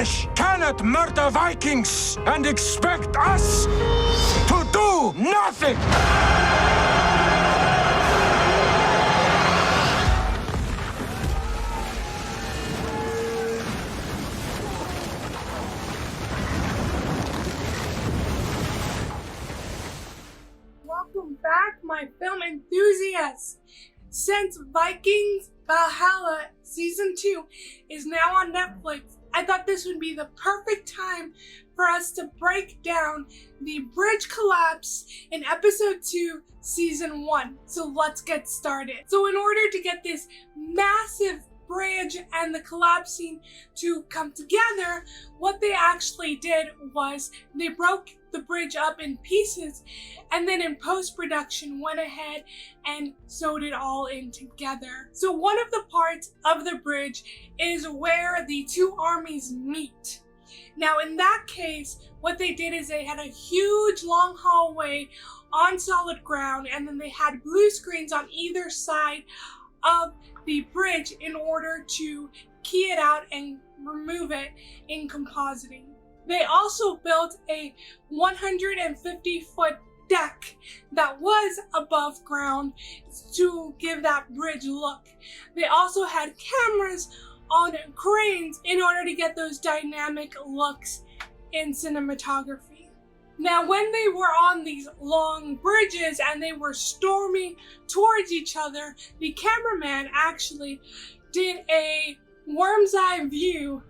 English cannot murder Vikings and expect us to do nothing! Welcome back, my film enthusiasts! Since Vikings Valhalla Season 2 is now on Netflix, I thought this would be the perfect time for us to break down the bridge collapse in Episode 2, Season 1. So let's get started. So in order to get this massive bridge and the collapsing to come together, what they actually did was they broke the bridge up in pieces and then in post-production went ahead and sewed it all in together. So one of the parts of the bridge is where the two armies meet. Now in that case, what they did is they had a huge long hallway on solid ground, and then they had blue screens on either side of the bridge in order to key it out and remove it in compositing. They also built a 150-foot deck that was above ground to give that bridge look. They also had cameras on cranes in order to get those dynamic looks in cinematography. Now, when they were on these long bridges and they were storming towards each other, the cameraman actually did a worm's eye view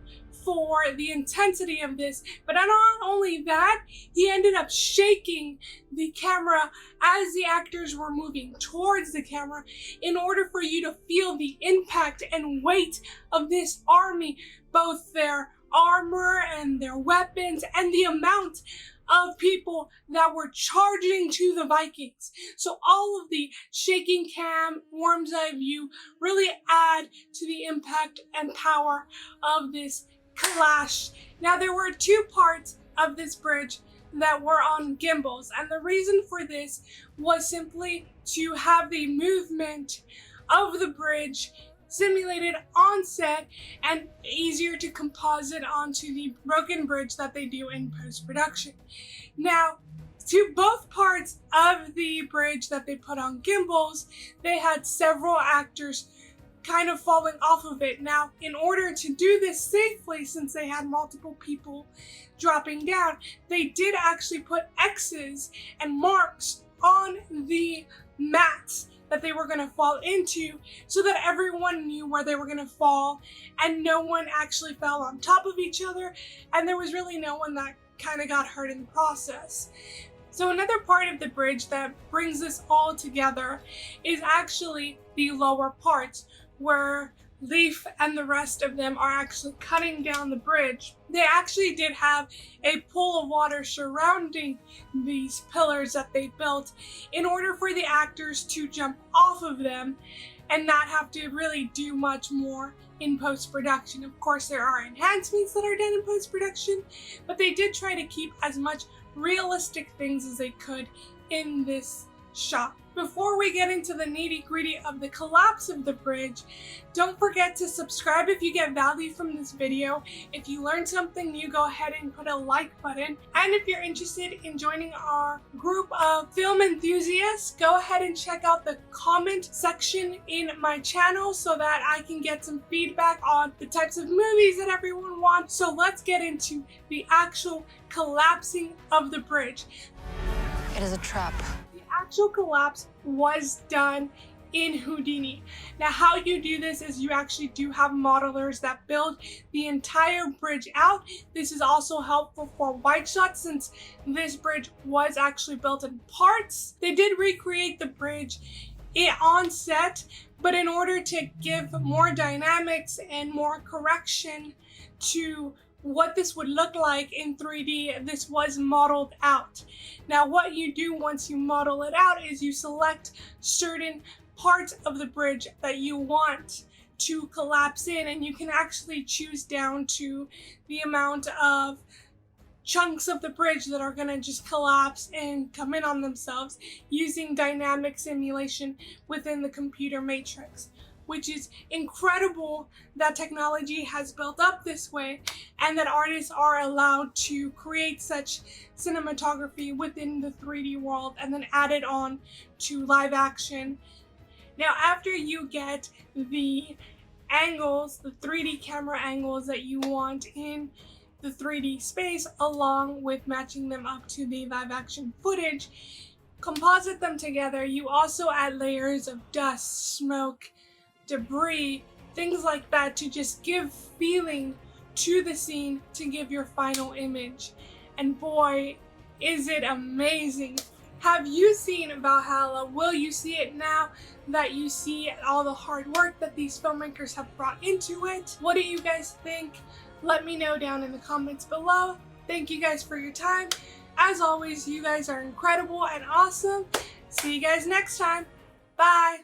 for the intensity of this, but not only that, he ended up shaking the camera as the actors were moving towards the camera in order for you to feel the impact and weight of this army, both their armor and their weapons and the amount of people that were charging to the Vikings. So all of the shaking cam, worm's eye view really add to the impact and power of this clash. Now there were two parts of this bridge that were on gimbals, and the reason for this was simply to have the movement of the bridge simulated on set and easier to composite onto the broken bridge that they do in post-production. Now, to both parts of the bridge that they put on gimbals, they had several actors kind of falling off of it. Now, in order to do this safely, since they had multiple people dropping down, they did actually put X's and marks on the mats that they were going to fall into so that everyone knew where they were going to fall and no one actually fell on top of each other, and there was really no one that kind of got hurt in the process. So another part of the bridge that brings this all together is actually the lower parts, where Leaf and the rest of them are actually cutting down the bridge. They actually did have a pool of water surrounding these pillars that they built in order for the actors to jump off of them and not have to really do much more in post-production. Of course, there are enhancements that are done in post-production, but they did try to keep as much realistic things as they could in this shot. Before we get into the nitty-gritty of the collapse of the bridge, don't forget to subscribe if you get value from this video. If you learned something new, go ahead and put a like button. And if you're interested in joining our group of film enthusiasts, go ahead and check out the comment section in my channel so that I can get some feedback on the types of movies that everyone wants. So let's get into the actual collapsing of the bridge. It is a trap. Actual collapse was done in Houdini. Now how you do this is you actually do have modelers that build the entire bridge out. This is also helpful for wide shots since this bridge was actually built in parts. They did recreate the bridge on set, but in order to give more dynamics and more correction to what this would look like in 3D, this was modeled out. Now what you do once you model it out is you select certain parts of the bridge that you want to collapse in, and you can actually choose down to the amount of chunks of the bridge that are going to just collapse and come in on themselves using dynamic simulation within the computer matrix. which is incredible that technology has built up this way and that artists are allowed to create such cinematography within the 3D world and then add it on to live action. Now, after you get the angles, the 3D camera angles that you want in the 3D space, along with matching them up to the live action footage, composite them together, you also add layers of dust, smoke, debris, things like that to just give feeling to the scene to give your final image. And boy, is it amazing. Have you seen Valhalla? Will you see it now that you see all the hard work that these filmmakers have brought into it? What do you guys think? Let me know down in the comments below. Thank you guys for your time. As always, you guys are incredible and awesome. See you guys next time. Bye.